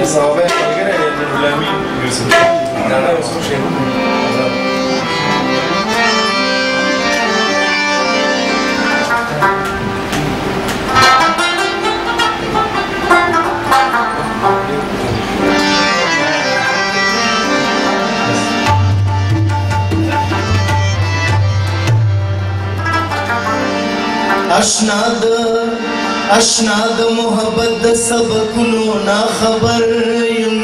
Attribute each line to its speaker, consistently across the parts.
Speaker 1: صحابه ملګری دی غلامي یوسف دا نه اوس خو شیخ
Speaker 2: اشنا د محبت د سبقونو نا خبر یم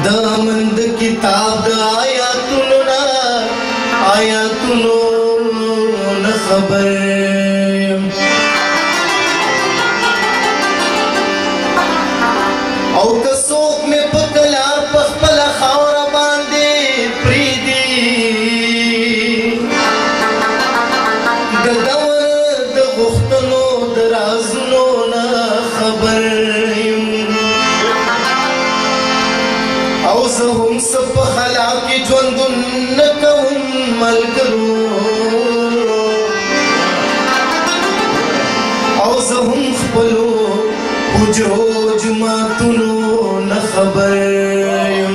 Speaker 2: د مند کتاب د آیاتونو نا خبر یم او کڅوک مې په کلار په خپل خاور باندې پریدي د دور د غختنو د رازونو نه خبر یم او زه هم څه په خلا کې ژوندون نه کوم ملګرو او زه هم خپلو حجرو جماعتونو نه خبر یم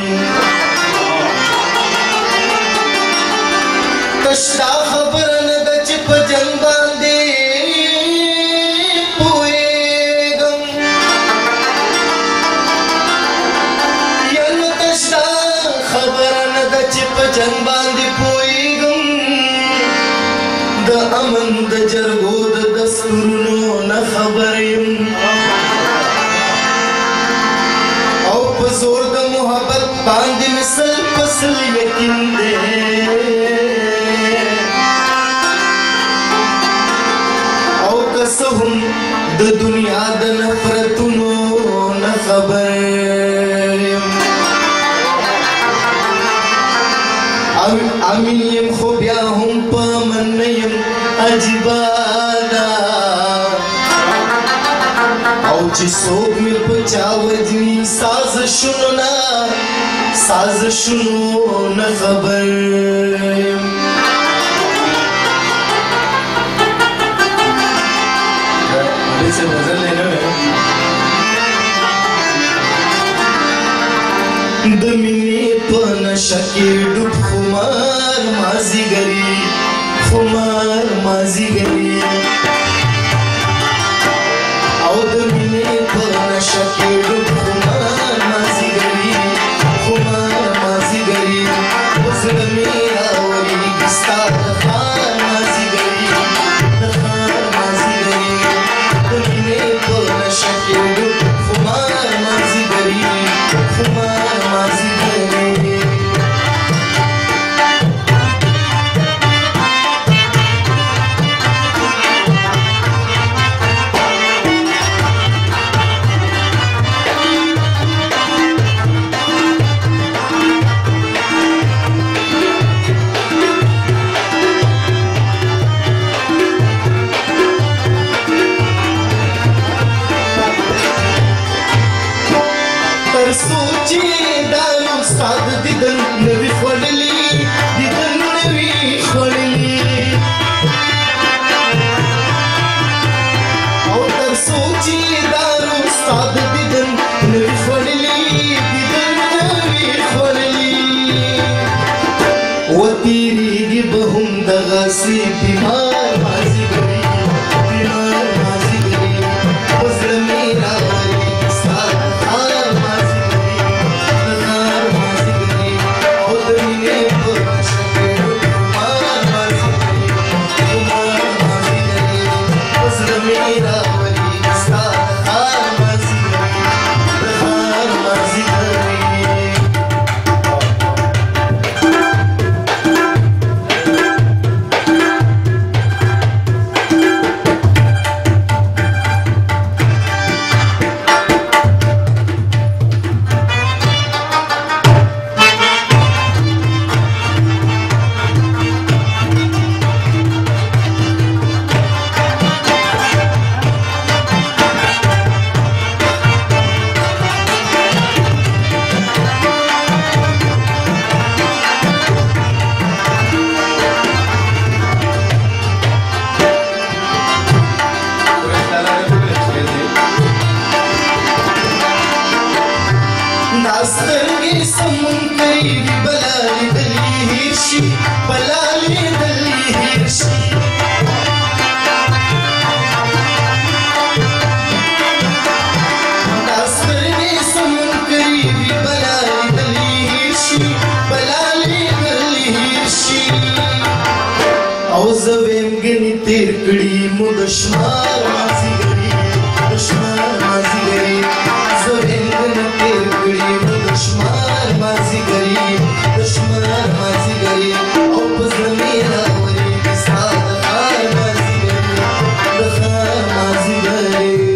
Speaker 2: تشتا خبره نه ده چې په جنګ باندې پوهېږم یا نو تشتا خبره نه ده چې په جنګ باندې پوهېږم د امن د جرګو د دستورونو نه خبر یم او په زور د محبت باندې مثل فصل یقین دی او کسه هم د دنیا د نفرتونو نه خبر یم امین یم خو بیا هم په من نه یم عجیبه ده او چې څوک مې په چا وجني سازشونو نه خبر یم
Speaker 1: سے نظر لینے میں
Speaker 2: د مینې په نشه کې ډوب خمار مازیګري او د مینې په نشه کې ډوب خمار مازیګري اوس د مې راوړېږي ستا د ښار مازیګري د مینې په نشه کې ډوب خمار مازیګري गनी तेर कड़ी मु दुश्मन मासी गरी दुश्मन मासी गरी ज़वेम गनी तेर कड़ी मु दुश्मन मासी गरी दुश्मन मासी गरी ओपस मेरा वरी साथ खार मासी गरी खार मासी गरी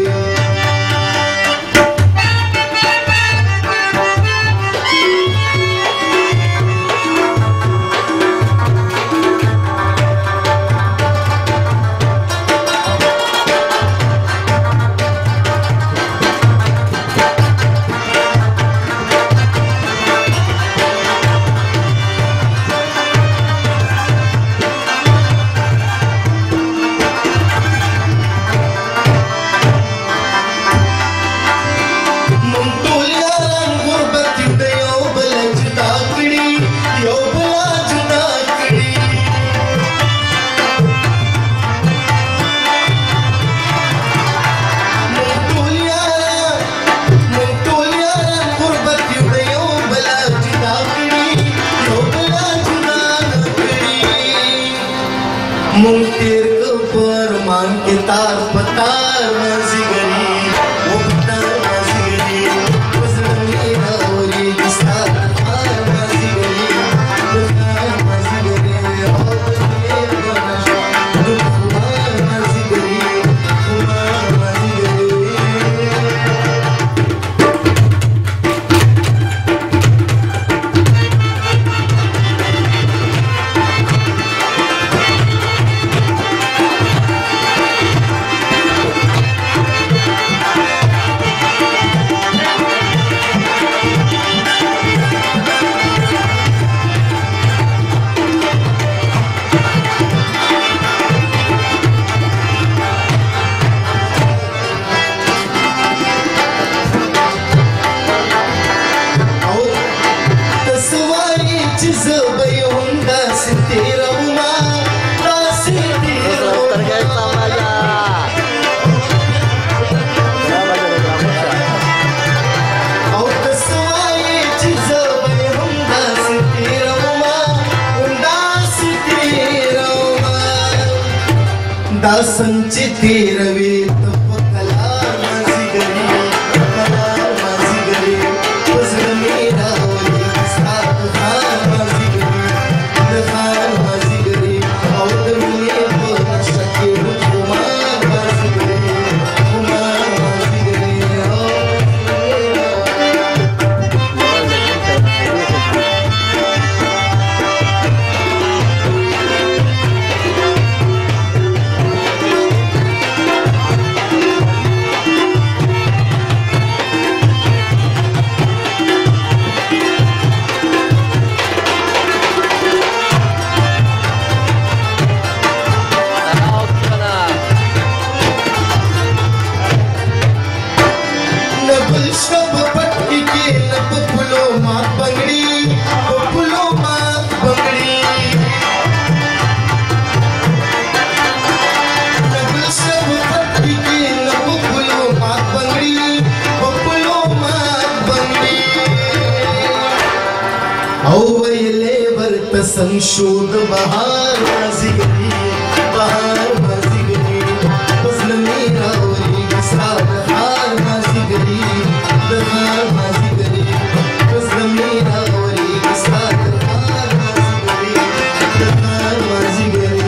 Speaker 2: मुंगतेर पर मान के तार पतार मासी गरी वो पतार मासी गरी वज़न मेरा औरी साथ खार मासी गरी खार मासी गरी और मेरा नशा खुमार मासी गरी खुमार मासी गरी दासंची तेरवे तप कला मासी गरी कला मासी गरी वज़न मेरा वरी साथ खार मासी गरी खार मासी गरी और मेरे नशा के खुमार मासी गरी खुमार मासी गरी संशोध बहार मासी गरी बहार मासी गरी वज़न मेरा वरी साथ खार मासी गरी बहार मासी गरी वज़न मेरा वरी साथ खार मासी गरी बहार मासी गरी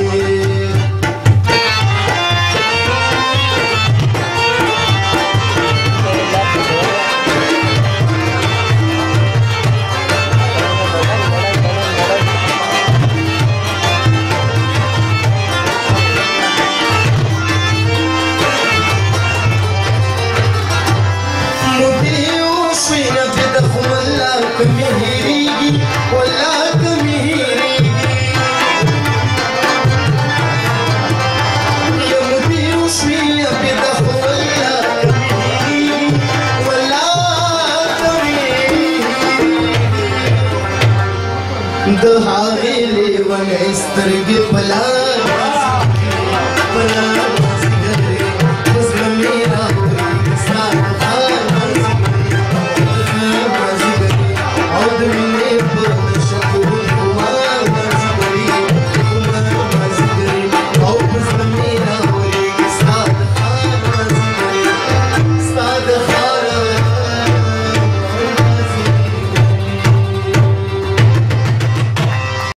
Speaker 2: दहाड़े ले वन स्तर के पला